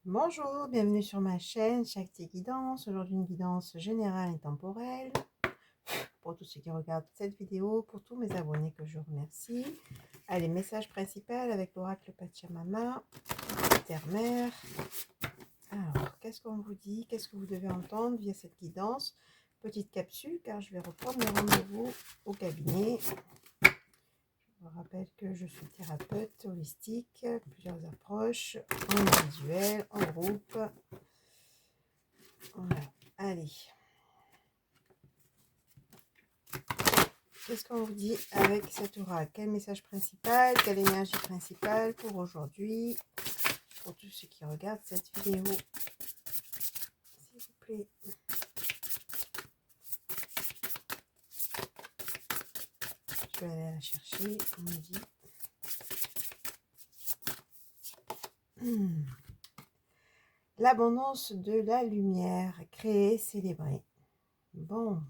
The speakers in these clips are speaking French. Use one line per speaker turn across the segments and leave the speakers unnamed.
Bonjour, bienvenue sur ma chaîne Shakti Guidance. Aujourd'hui une guidance générale et temporelle pour tous ceux qui regardent cette vidéo, pour tous mes abonnés que je remercie. Allez, message principal avec l'oracle Pachamama, Terre-Mère. Alors, qu'est-ce qu'on vous dit? Qu'est-ce que vous devez entendre via cette guidance? Petite capsule car je vais reprendre mes rendez-vous au cabinet. Je vous rappelle que je suis thérapeute holistique, plusieurs approches, en individuel, en groupe. Voilà, allez. Qu'est-ce qu'on vous dit avec cet oracle? Quel message principal? Quelle énergie principale pour aujourd'hui? Pour tous ceux qui regardent cette vidéo, s'il vous plaît. Je vais aller la chercher, on me dit. L'abondance de la lumière, créer, célébrer. Bon,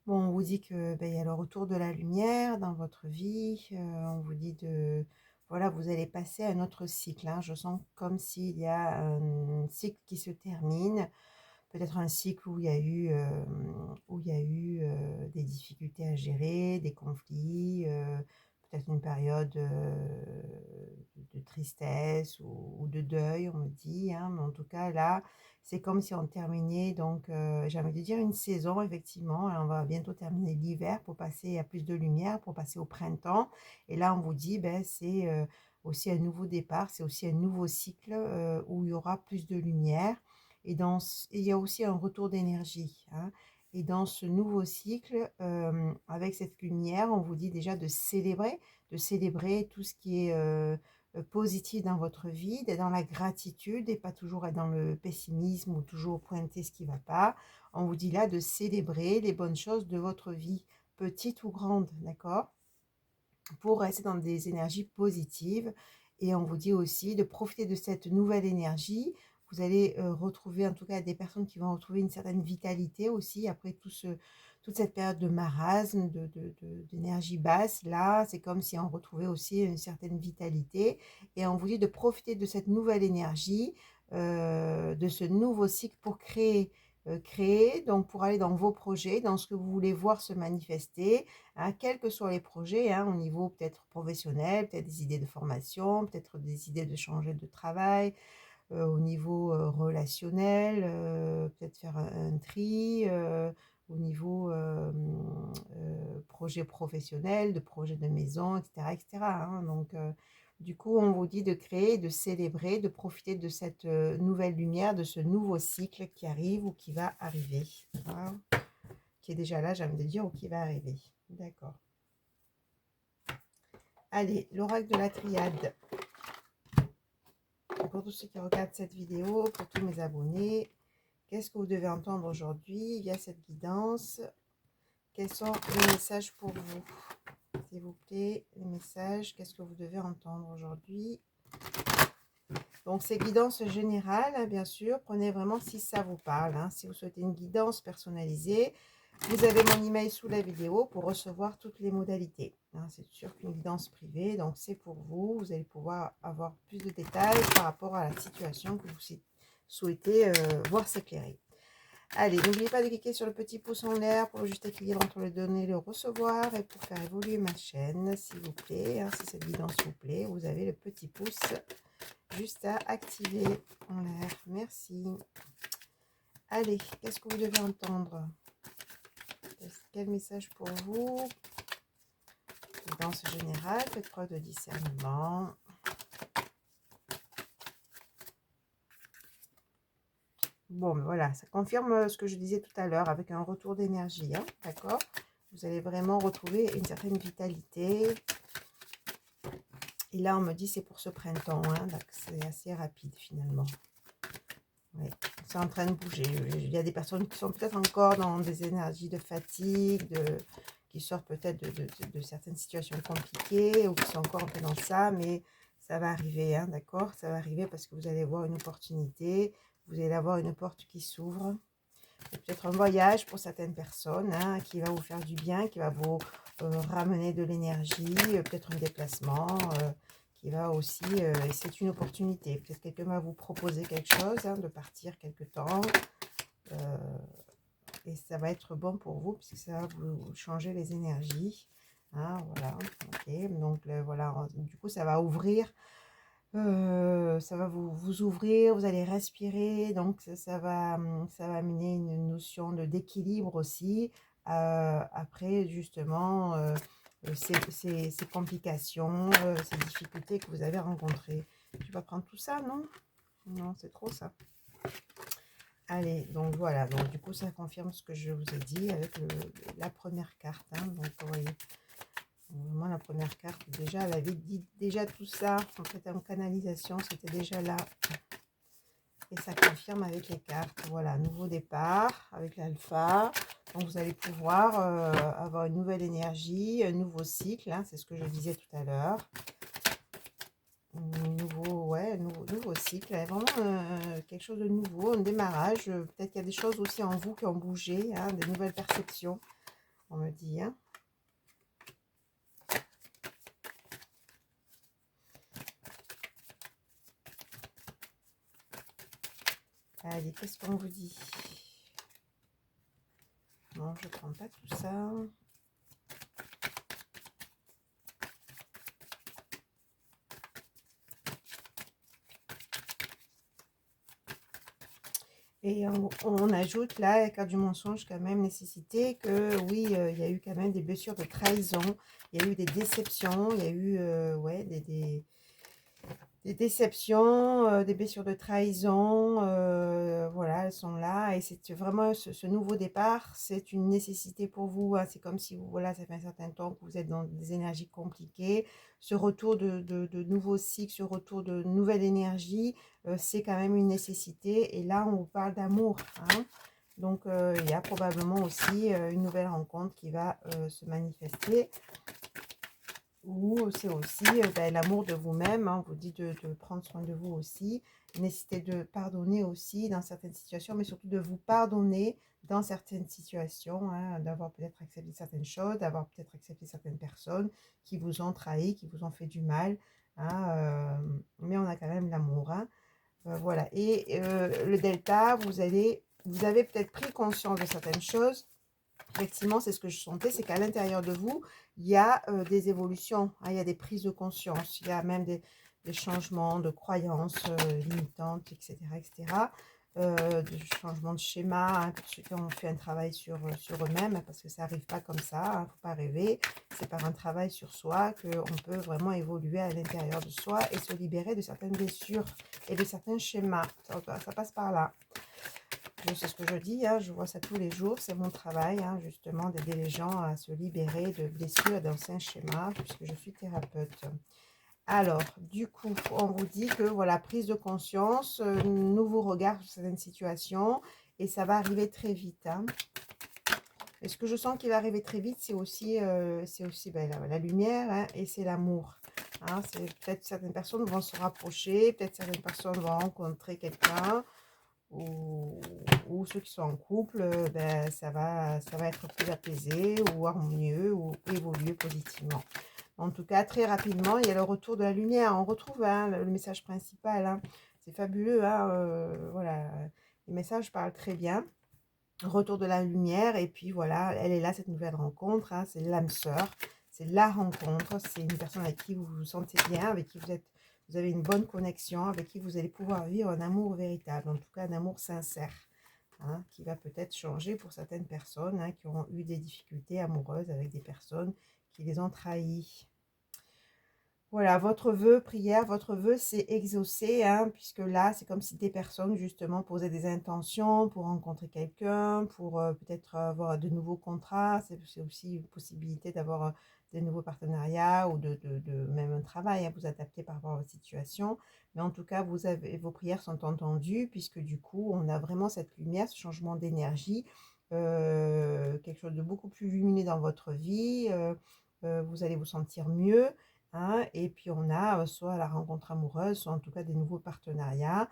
on vous dit que y a le retour de la lumière dans votre vie. On vous dit de... Voilà, vous allez passer à un autre cycle. Hein. Je sens comme s'il y a un cycle qui se termine. Peut-être un cycle où il y a eu, des difficultés à gérer, des conflits, peut-être une période de tristesse ou de deuil, on me dit. Hein. Mais en tout cas, là, c'est comme si on terminait, donc j'ai envie de dire une saison, effectivement. Là, on va bientôt terminer l'hiver pour passer à plus de lumière, pour passer au printemps. Et là, on vous dit, c'est aussi un nouveau départ, c'est aussi un nouveau cycle où il y aura plus de lumière. Et il y a aussi un retour d'énergie. Hein. Et dans ce nouveau cycle, avec cette lumière, on vous dit déjà de célébrer tout ce qui est positif dans votre vie, d'être dans la gratitude et pas toujours être dans le pessimisme ou toujours pointer ce qui ne va pas. On vous dit là de célébrer les bonnes choses de votre vie, petites ou grandes, d'accord? Pour rester dans des énergies positives. Et on vous dit aussi de profiter de cette nouvelle énergie. Vous allez retrouver, en tout cas, des personnes qui vont retrouver une certaine vitalité aussi après toute cette période de marasme, d'énergie basse. Là, c'est comme si on retrouvait aussi une certaine vitalité. Et on vous dit de profiter de cette nouvelle énergie, de ce nouveau cycle pour créer, donc pour aller dans vos projets, dans ce que vous voulez voir se manifester, hein, quels que soient les projets, hein, au niveau peut-être professionnel, peut-être des idées de formation, peut-être des idées de changer de travail, au niveau relationnel, peut-être faire un tri, au niveau projet professionnel, de projet de maison, etc. etc. Hein. Donc, du coup, on vous dit de créer, de célébrer, de profiter de cette nouvelle lumière, de ce nouveau cycle qui arrive ou qui va arriver. Voilà. Qui est déjà là, j'ai envie de dire, ou qui va arriver. D'accord. Allez, l'oracle de la triade. Pour tous ceux qui regardent cette vidéo, pour tous mes abonnés, qu'est-ce que vous devez entendre aujourd'hui via cette guidance? Quels sont les messages pour vous? S'il vous plaît, les messages, qu'est-ce que vous devez entendre aujourd'hui? Donc, c'est guidance générale, hein, bien sûr. Prenez vraiment si ça vous parle. Hein. Si vous souhaitez une guidance personnalisée, vous avez mon email sous la vidéo pour recevoir toutes les modalités. Hein, c'est sûr qu'une guidance privée, donc c'est pour vous. Vous allez pouvoir avoir plus de détails par rapport à la situation que vous souhaitez voir s'éclairer. Allez, n'oubliez pas de cliquer sur le petit pouce en l'air pour le juste équilibre entre le donner et le recevoir et pour faire évoluer ma chaîne, s'il vous plaît. Hein, si cette guidance vous plaît, vous avez le petit pouce juste à activer en l'air. Merci. Allez, qu'est-ce que vous devez entendre? Quel message pour vous? Guidance générale, faites preuve de discernement. Bon, voilà, ça confirme ce que je disais tout à l'heure avec un retour d'énergie, hein, d'accord? Vous allez vraiment retrouver une certaine vitalité. Et là, on me dit c'est pour ce printemps, hein, c'est assez rapide finalement. Ouais, c'est en train de bouger. Il y a des personnes qui sont peut-être encore dans des énergies de fatigue, qui sortent peut-être de certaines situations compliquées ou qui sont encore un peu dans ça, mais ça va arriver, hein, d'accord? Ça va arriver parce que vous allez voir une opportunité, vous allez avoir une porte qui s'ouvre. Peut-être un voyage pour certaines personnes, hein, qui va vous faire du bien, qui va vous ramener de l'énergie, peut-être un déplacement qui va aussi, et c'est une opportunité. Peut-être quelqu'un va vous proposer quelque chose, hein, de partir quelque temps. Et ça va être bon pour vous puisque ça va vous changer les énergies. Hein, voilà, ok. Donc voilà, du coup, ça va ouvrir, ça va vous ouvrir, vous allez respirer. Donc ça va amener une notion d'équilibre aussi. Après, justement, ces complications, ces difficultés que vous avez rencontrées. Tu vas prendre tout ça, non? Non, c'est trop ça. Allez, donc voilà, donc du coup ça confirme ce que je vous ai dit avec la première carte. Hein, donc vous voyez, vraiment la première carte, déjà elle avait dit déjà tout ça, en fait en canalisation, c'était déjà là. Et ça confirme avec les cartes. Voilà, nouveau départ avec l'alpha. Donc vous allez pouvoir avoir une nouvelle énergie, un nouveau cycle, hein, c'est ce que je disais tout à l'heure. Nouveau cycle, vraiment quelque chose de nouveau, un démarrage. Peut-être qu'il y a des choses aussi en vous qui ont bougé, hein, des nouvelles perceptions, on me dit. Hein. Allez, qu'est-ce qu'on vous dit? Non, je ne prends pas tout ça. Et on ajoute là, la carte du mensonge, quand même, nécessité que oui, il y a eu quand même des blessures de trahison, il y a eu des déceptions, il y a eu ouais, des déceptions, des blessures de trahison, voilà, elles sont là. Et c'est vraiment ce nouveau départ, c'est une nécessité pour vous. Hein. C'est comme si, voilà, ça fait un certain temps que vous êtes dans des énergies compliquées. Ce retour de nouveaux cycles, ce retour de nouvelle énergie, c'est quand même une nécessité. Et là, on vous parle d'amour. Hein. Donc, il y a probablement aussi une nouvelle rencontre qui va se manifester. Ou c'est aussi l'amour de vous-même, hein, on vous dit de prendre soin de vous aussi, nécessité de pardonner aussi dans certaines situations, mais surtout de vous pardonner dans certaines situations, hein, d'avoir peut-être accepté certaines choses, d'avoir peut-être accepté certaines personnes qui vous ont trahi, qui vous ont fait du mal, hein, mais on a quand même l'amour. Hein, voilà, et le delta, vous avez peut-être pris conscience de certaines choses. Effectivement, c'est ce que je sentais, c'est qu'à l'intérieur de vous, il y a des évolutions, hein, il y a des prises de conscience, il y a même des changements de croyances limitantes, etc. etc. Des changements de schéma, hein, pour ceux qui ont fait un travail sur eux-mêmes, hein, parce que ça n'arrive pas comme ça, il ne faut pas rêver. C'est par un travail sur soi qu'on peut vraiment évoluer à l'intérieur de soi et se libérer de certaines blessures et de certains schémas. Ça passe par là. C'est ce que je dis, hein, je vois ça tous les jours, c'est mon travail, hein, justement, d'aider les gens à se libérer de blessures et d'anciens schémas, puisque je suis thérapeute. Alors, du coup, on vous dit que, voilà, prise de conscience, nouveau regard sur certaines situations, et ça va arriver très vite. Hein. Et ce que je sens qui va arriver très vite, c'est aussi la lumière, hein, et c'est l'amour. Hein, peut-être certaines personnes vont se rapprocher, peut-être certaines personnes vont rencontrer quelqu'un, ou ceux qui sont en couple, ça va être plus apaisé ou harmonieux ou évoluer positivement. En tout cas, très rapidement, il y a le retour de la lumière. On retrouve hein, le message principal. Hein. C'est fabuleux. Hein, voilà, les messages parlent très bien. Retour de la lumière. Et puis voilà, elle est là, cette nouvelle rencontre. Hein, c'est l'âme sœur. C'est la rencontre. C'est une personne avec qui vous vous sentez bien, avec qui vous avez une bonne connexion, avec qui vous allez pouvoir vivre un amour véritable, en tout cas un amour sincère, hein, qui va peut-être changer pour certaines personnes hein, qui ont eu des difficultés amoureuses avec des personnes qui les ont trahis. Voilà, votre vœu, prière, votre vœu, c'est exaucé, hein, puisque là, c'est comme si des personnes, justement, posaient des intentions pour rencontrer quelqu'un, pour peut-être avoir de nouveaux contrats. C'est aussi une possibilité d'avoir des nouveaux partenariats ou de même un travail, à vous adapter par rapport à votre situation. Mais en tout cas, vos prières sont entendues, puisque du coup, on a vraiment cette lumière, ce changement d'énergie, quelque chose de beaucoup plus lumineux dans votre vie. Vous allez vous sentir mieux. Hein, et puis on a soit la rencontre amoureuse, soit en tout cas des nouveaux partenariats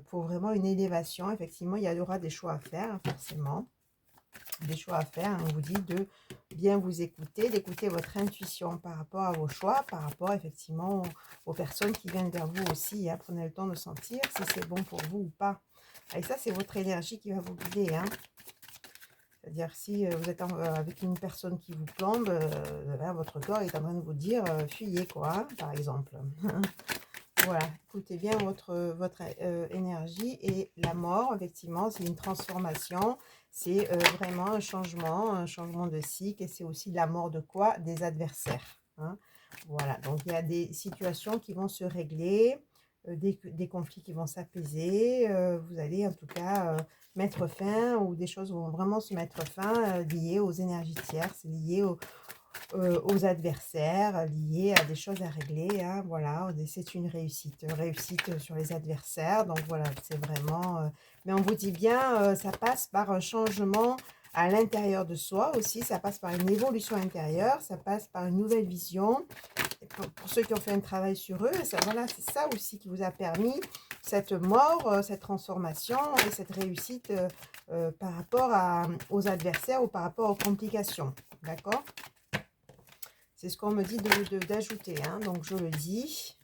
pour vraiment une élévation. Effectivement, il y aura des choix à faire, hein, forcément. des choix à faire. On vous dit de bien vous écouter, d'écouter votre intuition par rapport à vos choix, par rapport effectivement aux personnes qui viennent vers vous aussi, hein. Prenez le temps de sentir si c'est bon pour vous ou pas. Et ça, c'est votre énergie qui va vous guider, hein. C'est-à-dire si vous êtes avec une personne qui vous plombe, là, votre corps est en train de vous dire fuyez, quoi, hein, par exemple. Voilà, écoutez bien votre énergie. Et la mort, effectivement, c'est une transformation, c'est vraiment un changement de cycle, et c'est aussi la mort de quoi? Des adversaires, hein. Voilà, donc il y a des situations qui vont se régler, des conflits qui vont s'apaiser, vous allez en tout cas mettre fin, ou des choses vont vraiment se mettre fin, liées aux énergies tierces, liées aux adversaires, liés à des choses à régler, hein, voilà, c'est une réussite, réussite sur les adversaires, donc voilà, c'est vraiment, mais on vous dit bien, ça passe par un changement à l'intérieur de soi aussi, ça passe par une évolution intérieure, ça passe par une nouvelle vision. Et pour ceux qui ont fait un travail sur eux, ça, voilà, c'est ça aussi qui vous a permis cette mort, cette transformation et cette réussite par rapport aux adversaires ou par rapport aux complications, d'accord? C'est ce qu'on me dit d'ajouter, hein, donc je le dis.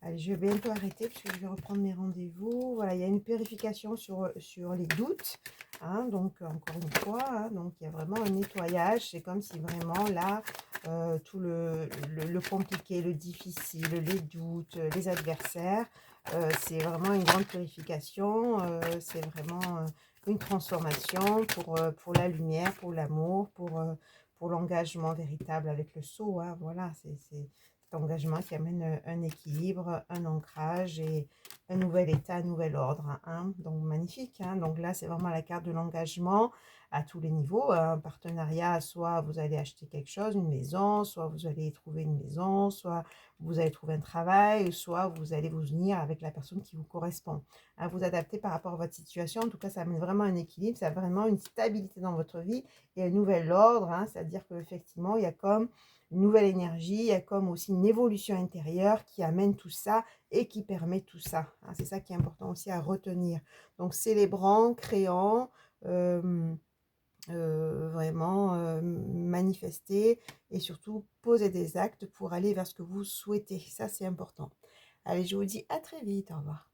Allez, je vais bientôt arrêter parce que je vais reprendre mes rendez-vous. Voilà, il y a une purification sur les doutes, hein, donc encore une fois, hein, donc il y a vraiment un nettoyage. C'est comme si vraiment là, tout le compliqué, le difficile, les doutes, les adversaires, c'est vraiment une grande purification. C'est vraiment une transformation pour la lumière, pour l'amour, pour l'engagement véritable avec le sceau, hein, voilà, c'est cet engagement qui amène un équilibre, un ancrage et un nouvel état, un nouvel ordre, hein. Donc magnifique, hein. Donc là, c'est vraiment la carte de l'engagement à tous les niveaux. Un partenariat, soit vous allez acheter quelque chose, une maison, soit vous allez trouver une maison, soit vous allez trouver un travail, soit vous allez vous unir avec la personne qui vous correspond. À vous adapter par rapport à votre situation. En tout cas, ça amène vraiment un équilibre, ça a vraiment une stabilité dans votre vie et un nouvel ordre, hein. C'est-à-dire qu'effectivement, il y a comme une nouvelle énergie, il y a comme aussi une évolution intérieure qui amène tout ça et qui permet tout ça, hein. C'est ça qui est important aussi à retenir. Donc célébrant, créant, vraiment manifester et surtout poser des actes pour aller vers ce que vous souhaitez. Ça, c'est important. Allez, je vous dis à très vite. Au revoir.